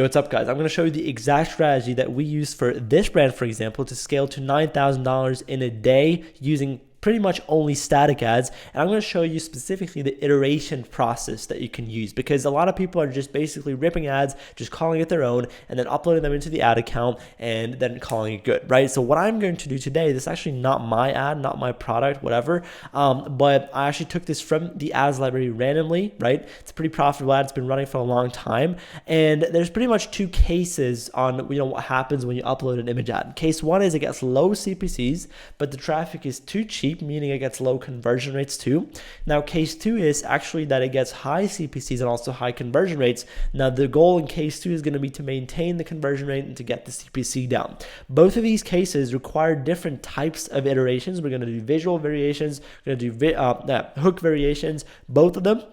Yo, what's up, guys? I'm going to show you the exact strategy that we use for this brand, for example, to scale to $9,000 in a day using pretty much only static ads. And I'm going to show you specifically the iteration process that you can use, because a lot of people are just basically ripping ads, just calling it their own, and then uploading them into the ad account and then calling it good, right? So what I'm going to do today, this is actually not my ad, not my product, whatever, but I actually took this from the ads library randomly, right? It's a pretty profitable ad. It's been running for a long time. And there's pretty much two cases on, what happens when you upload an image ad. Case one is it gets low CPCs, but the traffic is too cheap, meaning it gets low conversion rates too. Now, case two is actually that it gets high CPCs and also high conversion rates. Now, the goal in case two is going to be to maintain the conversion rate and to get the CPC down. Both of these cases require different types of iterations. We're going to do visual variations, we're going to do hook variations, both of them.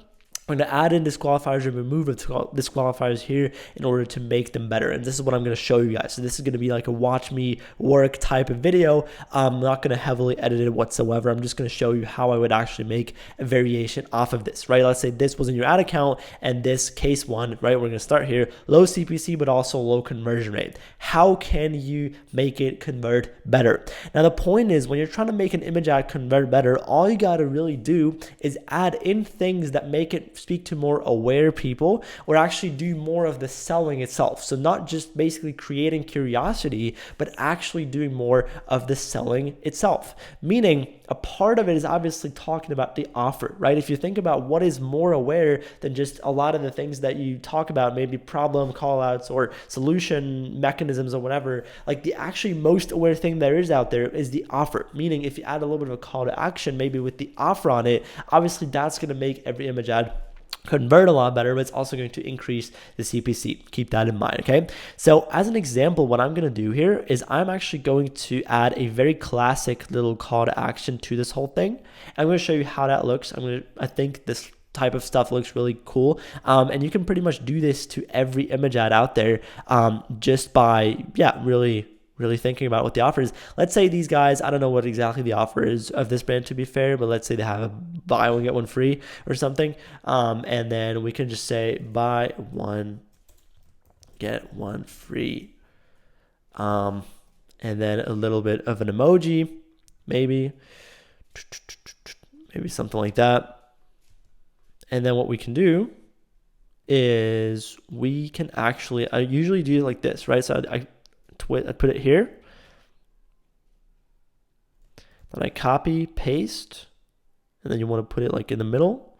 I'm going to add in disqualifiers and remove disqualifiers here in order to make them better. And this is what I'm going to show you guys. So this is going to be like a watch me work type of video. I'm not going to heavily edit it whatsoever. I'm just going to show you how I would actually make a variation off of this, right? Let's say this was in your ad account and this case one, right? We're going to start here, low CPC, but also low conversion rate. How can you make it convert better? Now, the point is when you're trying to make an image ad convert better, all you got to really do is add in things that make it speak to more aware people, or actually do more of the selling itself. So not just basically creating curiosity, but actually doing more of the selling itself. Meaning a part of it is obviously talking about the offer, right? If you think about what is more aware than just a lot of the things that you talk about, maybe problem call outs or solution mechanisms or whatever, like the actually most aware thing there is out there is the offer. Meaning if you add a little bit of a call to action, maybe with the offer on it, obviously that's going to make every image ad convert a lot better, but it's also going to increase the CPC. Keep that in mind, okay? So as an example, what I'm going to do here is I'm actually going to add a very classic little call to action to this whole thing. I'm going to show you how that looks. I think this type of stuff looks really cool. And you can pretty much do this to every image ad out there just by, really thinking about what the offer is. Let's say these guys, I don't know what exactly the offer is of this brand, to be fair, but let's say they have a buy one, get one free or something. And then we can just say buy one, get one free. And then a little bit of an emoji, maybe something like that. And then what we can do is we can actually, I usually do it like this, right? So I put it here, then I copy, paste, and then you want to put it like in the middle,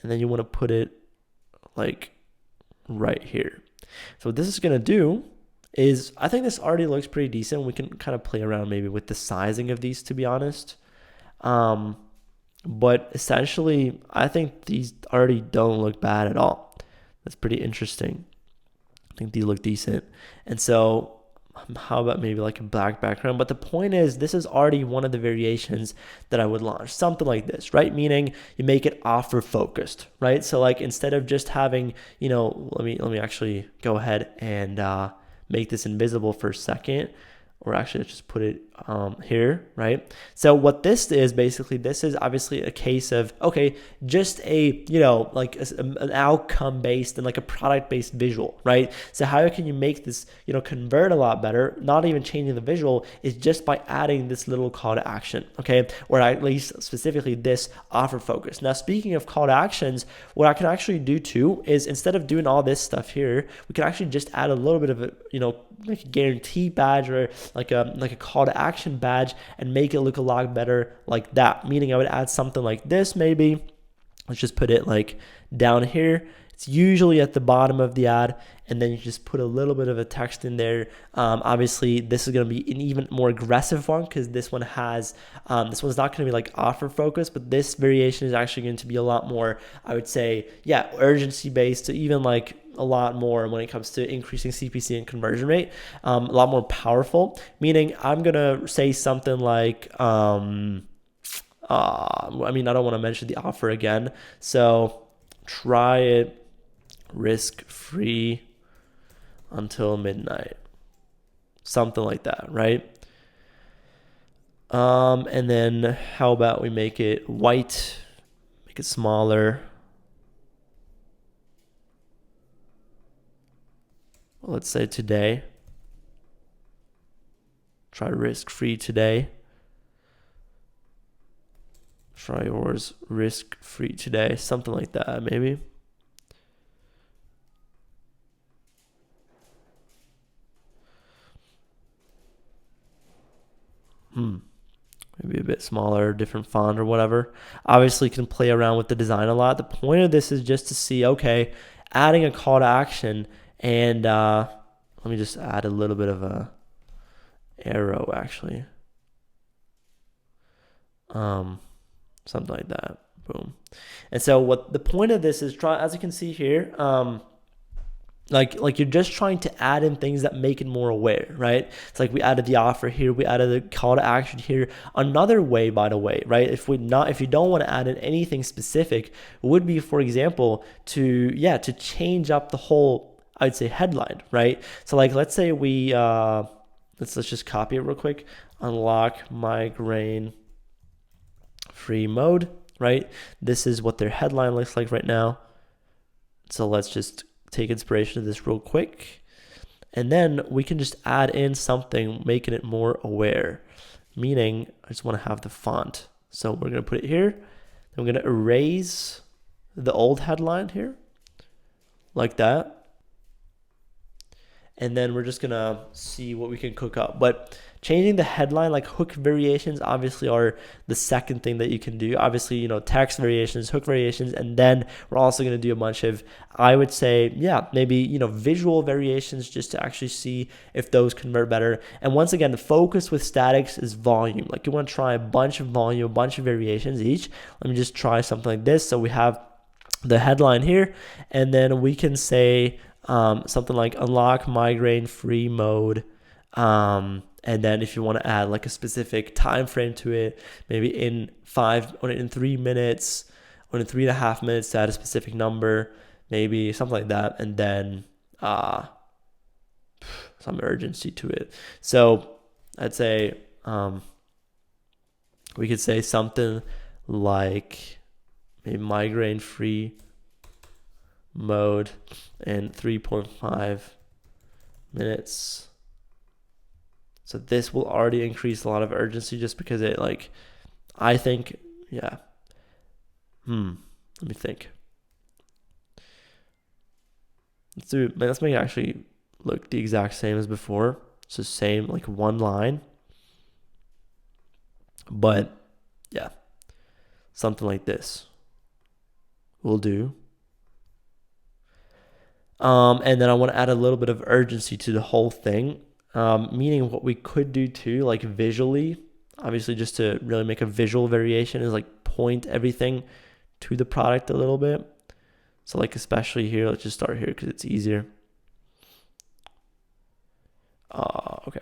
and then you want to put it like right here. So what this is going to do is, I think this already looks pretty decent. We can kind of play around maybe with the sizing of these, to be honest. But essentially, I think these already don't look bad at all. That's pretty interesting. I think these look decent. And so how about maybe like a black background? But the point is, this is already one of the variations that I would launch, something like this, right? Meaning you make it offer focused, right? So like instead of just having, let me actually go ahead and make this invisible for a second. Or actually, let's just put it here, right? So what this is basically, this is obviously a case of, okay, just a, like an outcome based and like a product based visual, right? So how can you make this, convert a lot better? Not even changing the visual, is just by adding this little call to action, okay? Or at least specifically this offer focus. Now, speaking of call to actions, what I can actually do too is instead of doing all this stuff here, we can actually just add a little bit of a, like a guarantee badge or like a call to action badge and make it look a lot better like that. Meaning I would add something like this maybe. Let's just put it like down here. It's usually at the bottom of the ad, and then you just put a little bit of a text in there. Obviously, this is going to be an even more aggressive one because this one has, this one's not going to be like offer focused, but this variation is actually going to be a lot more, I would say, urgency based, so even like a lot more when it comes to increasing CPC and conversion rate, a lot more powerful. Meaning I'm going to say something like, I don't want to mention the offer again. So try it risk-free until midnight, something like that, right? And then how about we make it white, make it smaller, let's say today. Try risk-free today. Try yours risk-free today. Something like that, maybe. Maybe a bit smaller, different font or whatever. Obviously, you can play around with the design a lot. The point of this is just to see, okay, adding a call to action, and let me just add a little bit of a arrow, actually. Something like that. Boom. And so what the point of this is, try, as you can see here, like you're just trying to add in things that make it more aware, right? It's like we added the offer here, we added the call to action here. Another way, by the way, right, if you don't want to add in anything specific, would be, for example, to change up the whole, I'd say, headline, right? So like, let's say we let's just copy it real quick. Unlock migraine free mode, right? This is what their headline looks like right now. So let's just take inspiration of this real quick, and then we can just add in something making it more aware, meaning I just want to have the font. So we're going to put it here, then we're going to erase the old headline here like that, and then we're just going to see what we can cook up. But changing the headline, like hook variations, obviously are the second thing that you can do. Obviously, text variations, hook variations, and then we're also going to do a bunch of, I would say, maybe, visual variations, just to actually see if those convert better. And once again, the focus with statics is volume. Like you want to try a bunch of volume, a bunch of variations each. Let me just try something like this. So we have the headline here, and then we can say something like unlock migraine free mode. And then if you want to add like a specific time frame to it, maybe in 5 or in 3 minutes or in 3.5 minutes to add a specific number, maybe something like that, and then some urgency to it. So I'd say we could say something like maybe migraine free mode in 3.5 minutes. So this will already increase a lot of urgency just because it, like, I think, let me think. Let's make it actually look the exact same as before. It's the same, like one line. But yeah, something like this will do. And then I want to add a little bit of urgency to the whole thing. Meaning what we could do too, like visually, obviously just to really make a visual variation, is like point everything to the product a little bit. So like especially here, let's just start here because it's easier. Okay.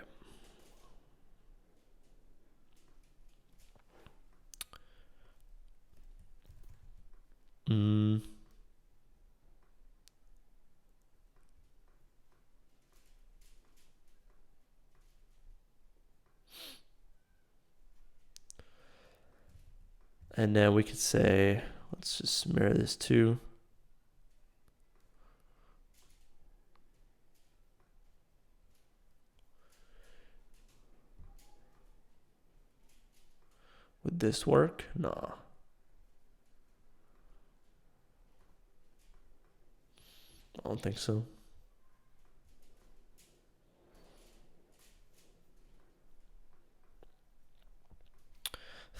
And then we could say, let's just mirror this too. Would this work? No. I don't think so.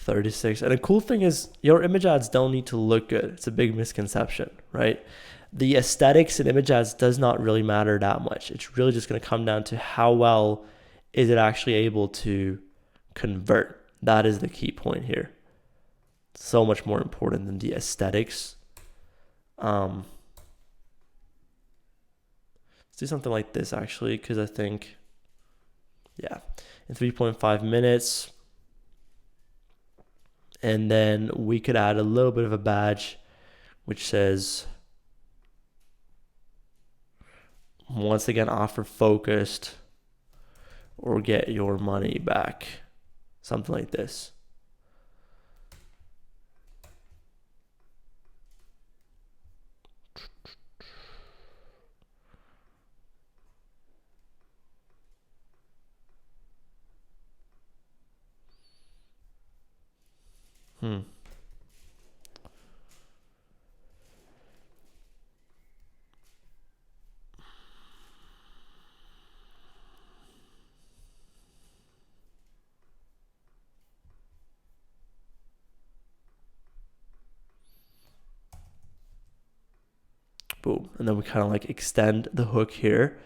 $36. And the cool thing is your image ads don't need to look good. It's a big misconception, right? The aesthetics in image ads does not really matter that much. It's really just going to come down to how well is it actually able to convert. That is the key point here. So much more important than the aesthetics. Let's do something like this actually, because I think, in 3.5 minutes. And then we could add a little bit of a badge which says, once again, offer focused or get your money back. Something like this. Boom. And then we kind of like extend the hook here.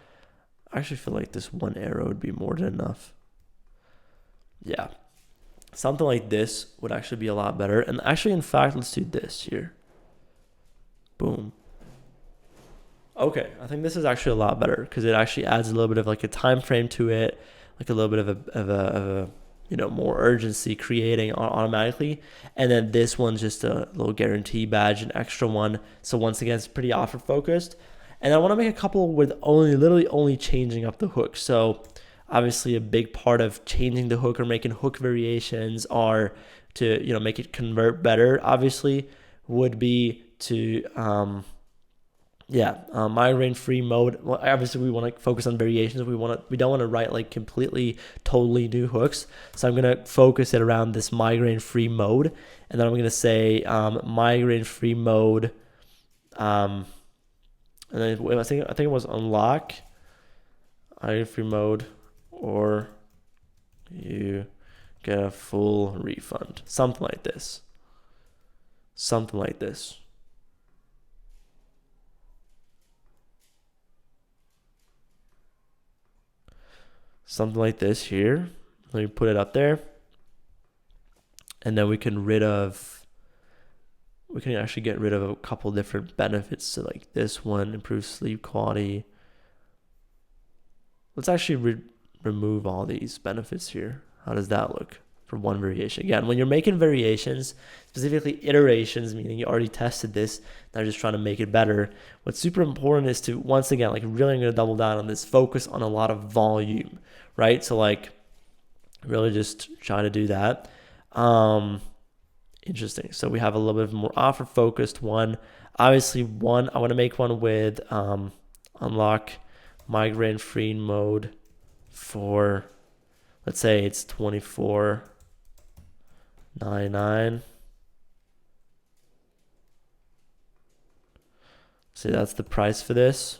I actually feel like this one arrow would be more than enough. Yeah. Something like this would actually be a lot better. And actually, in fact, let's do this here. Boom. Okay, I think this is actually a lot better because it actually adds a little bit of like a time frame to it, like a little bit of a more urgency creating automatically. And then this one's just a little guarantee badge, an extra one. So once again, it's pretty offer focused. And I want to make a couple with literally only changing up the hook. So obviously a big part of changing the hook or making hook variations are to, make it convert better, obviously, would be to, migraine free mode. Well, obviously we want to focus on variations. We don't want to write like completely totally new hooks. So I'm going to focus it around this migraine free mode. And then I'm going to say, migraine free mode, and then I think it was unlock migraine free mode, or you get a full refund. Something like this. Something like this. Something like this here. Let me put it up there. And then we can actually get rid of a couple different benefits. So like this one, improves sleep quality. Let's actually remove all these benefits here. How does that look for one variation? Again, when you're making variations, specifically iterations, meaning you already tested this, now just trying to make it better. What's super important is to, once again, like really I'm going to double down on this, focus on a lot of volume, right? So like really just try to do that. Interesting. So we have a little bit of more offer focused one. Obviously one, I want to make one with unlock migraine free mode for, let's say it's $24.99. So that's the price for this.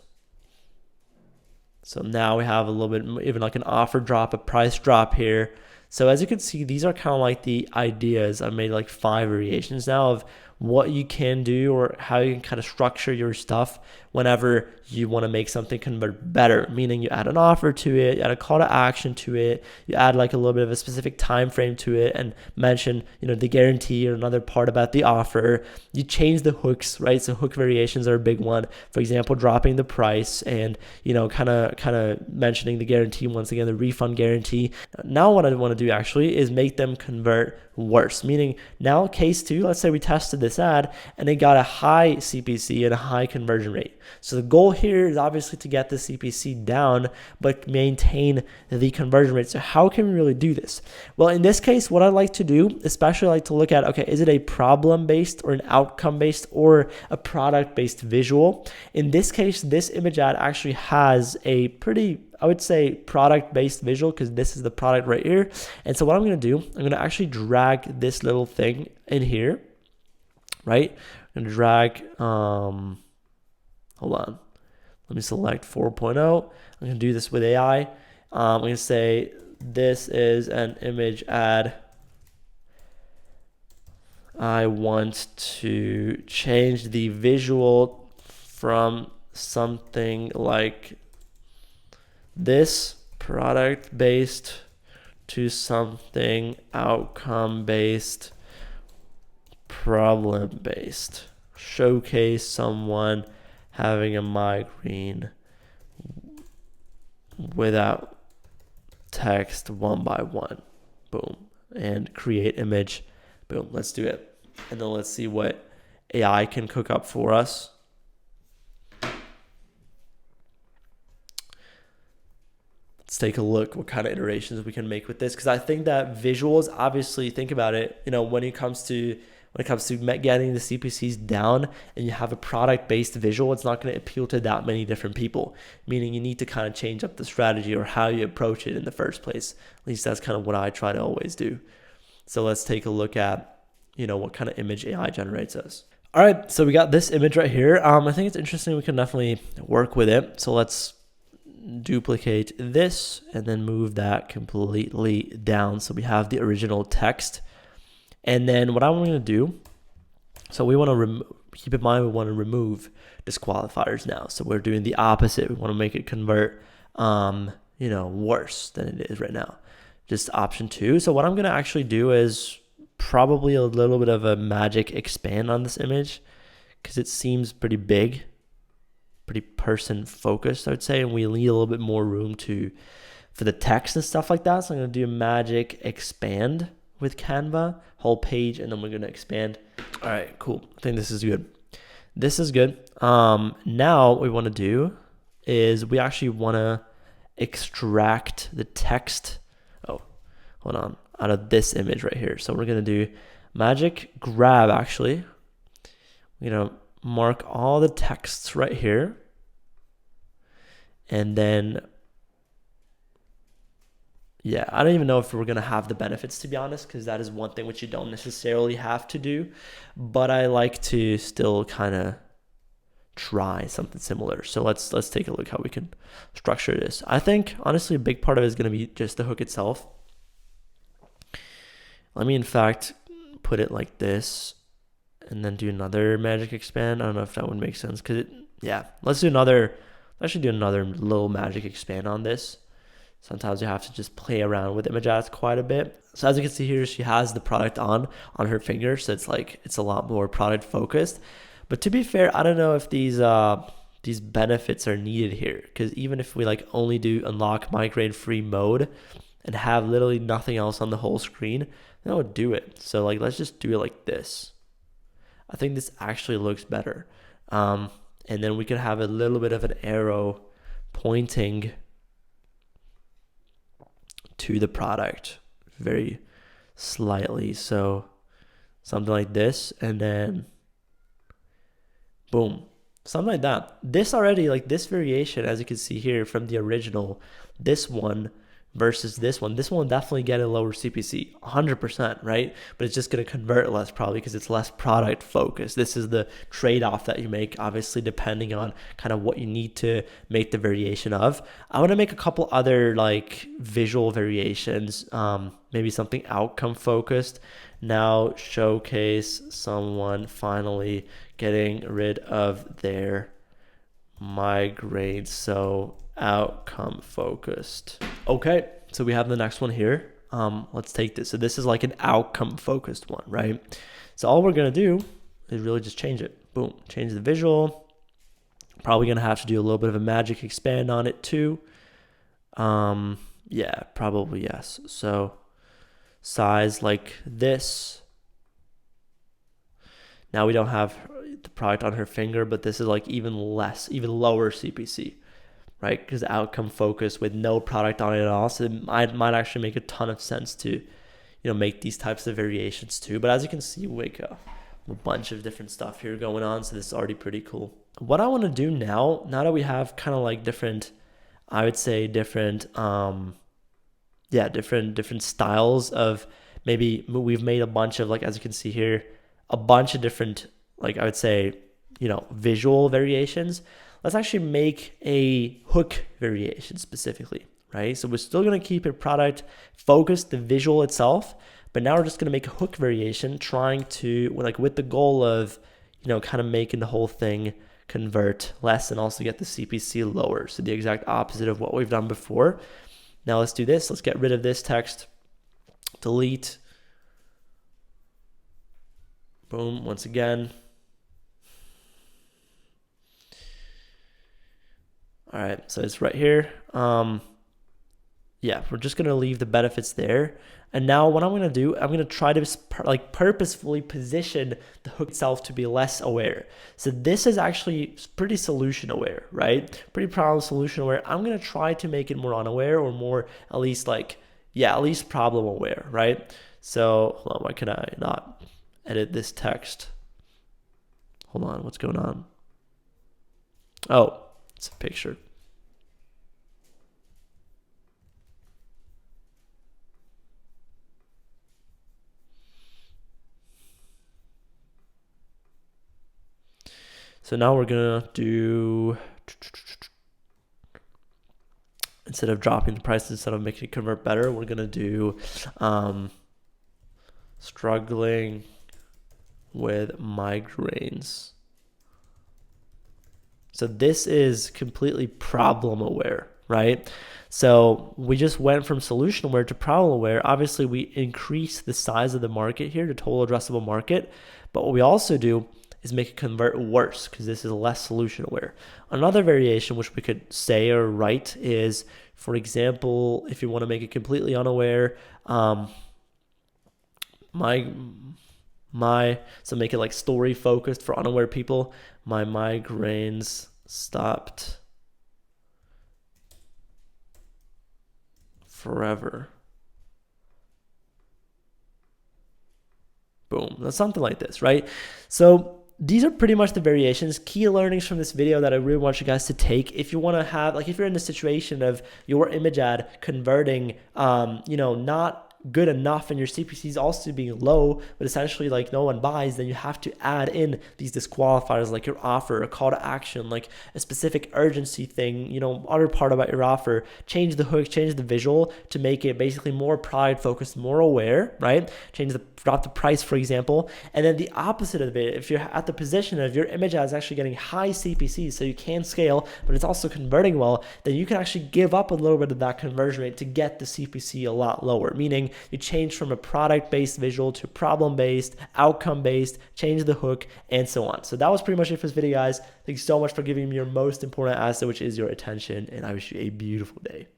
So now we have a little bit, even like an offer drop, a price drop here. So as you can see, these are kind of like the ideas. I made like 5 variations now of what you can do or how you can kind of structure your stuff whenever you want to make something convert better, meaning you add an offer to it, you add a call to action to it, you add like a little bit of a specific time frame to it and mention, the guarantee or another part about the offer. You change the hooks, right? So hook variations are a big one. For example, dropping the price and, kind of mentioning the guarantee, once again, the refund guarantee. Now what I want to do actually is make them convert worse, meaning now case 2, let's say we tested this ad and it got a high CPC and a high conversion rate. So the goal here is obviously to get the CPC down, but maintain the conversion rate. So how can we really do this? Well, in this case, what I like to do, especially like to look at, okay, is it a problem-based or an outcome-based or a product-based visual? In this case, this image ad actually has a pretty, I would say, product-based visual because this is the product right here. And so what I'm going to do, I'm going to actually drag this little thing in here, right? I'm going to drag, hold on. Let me select 4.0. I'm going to do this with AI. I'm going to say this is an image ad. I want to change the visual from something like this, product based, to something outcome based, problem based. Showcase someone having a migraine without text one by one. Boom. And create image. Boom. Let's do it. And then let's see what AI can cook up for us. Let's take a look what kind of iterations we can make with this, because I think that visuals, obviously, think about it, when it comes to getting the CPCs down and you have a product-based visual, it's not going to appeal to that many different people, meaning you need to kind of change up the strategy or how you approach it in the first place. At least that's kind of what I try to always do. So let's take a look at what kind of image AI generates us. All right, so we got this image right here. I think it's interesting. We can definitely work with it. So let's duplicate this and then move that completely down so we have the original text. And then what I'm going to do, so we want to keep in mind we want to remove disqualifiers now. So we're doing the opposite. We want to make it convert worse than it is right now. Just option 2. So what I'm going to actually do is probably a little bit of a magic expand on this image because it seems pretty big, pretty person focused, I would say, and we need a little bit more room for the text and stuff like that. So I'm going to do a magic expand with Canva, whole page, and then we're going to expand. All right, cool. I think this is good. This is good. Now what we want to do is we actually want to extract the text. Oh, hold on. Out of this image right here. So we're going to do magic grab, actually. We're going to mark all the texts right here. And then, yeah, I don't even know if we're going to have the benefits, to be honest, because that is one thing which you don't necessarily have to do. But I like to still kind of try something similar. So let's take a look how we can structure this. I think, honestly, a big part of it is going to be just the hook itself. Let me, in fact, put it like this and then do another magic expand. I don't know if that would make sense because let's do another little magic expand on this. Sometimes you have to just play around with image ads quite a bit. So as you can see here, she has the product on her finger. So it's a lot more product focused. But to be fair, I don't know if these benefits are needed here, because even if we only do unlock migraine free mode and have literally nothing else on the whole screen, that would do it. So let's just do it like this. I think this actually looks better. And then we can have a little bit of an arrow pointing to the product very slightly. So something like this, and then boom, something like that. This already, this variation, as you can see here from the original, this one versus this one will definitely get a lower CPC, 100%, right? But it's just going to convert less probably because it's less product focused. This is the trade-off that you make, obviously, depending on kind of what you need to make the variation of. I want to make a couple other visual variations, maybe something outcome focused. Now showcase someone finally getting rid of their migraine, so outcome focused. Okay, so we have the next one here. Let's take this. So this is an outcome focused one, right? So all we're gonna do is really just change it. Boom, change the visual. Probably gonna have to do a little bit of a magic expand on it too. Yeah, probably yes. So size like this. Now we don't have the product on her finger, but this is even lower CPC, right? Because outcome focus with no product on it at all. So it might actually make a ton of sense to, make these types of variations too. But as you can see, we got a bunch of different stuff here going on. So this is already pretty cool. What I want to do now that we have kind of different, I would say different styles of, maybe we've made a bunch of, as you can see here, a bunch of different, I would say, visual variations. Let's actually make a hook variation specifically, right? So we're still going to keep it product focused, the visual itself, but now we're just going to make a hook variation, trying to, with the goal of, kind of making the whole thing convert less and also get the CPC lower. So the exact opposite of what we've done before. Now let's do this. Let's get rid of this text. Delete. Boom, once again. All right, so it's right here. Yeah, we're just gonna leave the benefits there. And now what I'm gonna do, I'm gonna try to purposefully position the hook itself to be less aware. So this is actually pretty solution aware, right? Pretty problem solution aware. I'm gonna try to make it more unaware, or more at least problem aware, right? So hold on, why can I not edit this text? Hold on, what's going on? Oh, it's a picture. So now we're gonna do, instead of dropping the price, instead of making it convert better, we're gonna do struggling with migraines. So this is completely problem aware, right? So we just went from solution aware to problem aware. Obviously, we increase the size of the market here, the total addressable market. But what we also do is make it convert worse because this is less solution aware. Another variation which we could say or write is, for example, if you want to make it completely unaware, so make it like story focused for unaware people. My migraines stopped forever. Boom. That's something like this, right? So these are pretty much the variations, key learnings from this video that I really want you guys to take. If you want to have, like, if you're in the situation of your image ad converting, not good enough and your CPCs also being low, but essentially like no one buys, then you have to add in these disqualifiers like your offer, a call to action, like a specific urgency thing, other part about your offer, change the hook, change the visual to make it basically more product focused, more aware, right? Drop the price, for example. And then the opposite of it, if you're at the position of your image ad is actually getting high CPCs, so you can scale, but it's also converting well, then you can actually give up a little bit of that conversion rate to get the CPC a lot lower, meaning you change from a product-based visual to problem-based, outcome-based, change the hook, and so on. So that was pretty much it for this video, guys. Thanks so much for giving me your most important asset, which is your attention, and I wish you a beautiful day.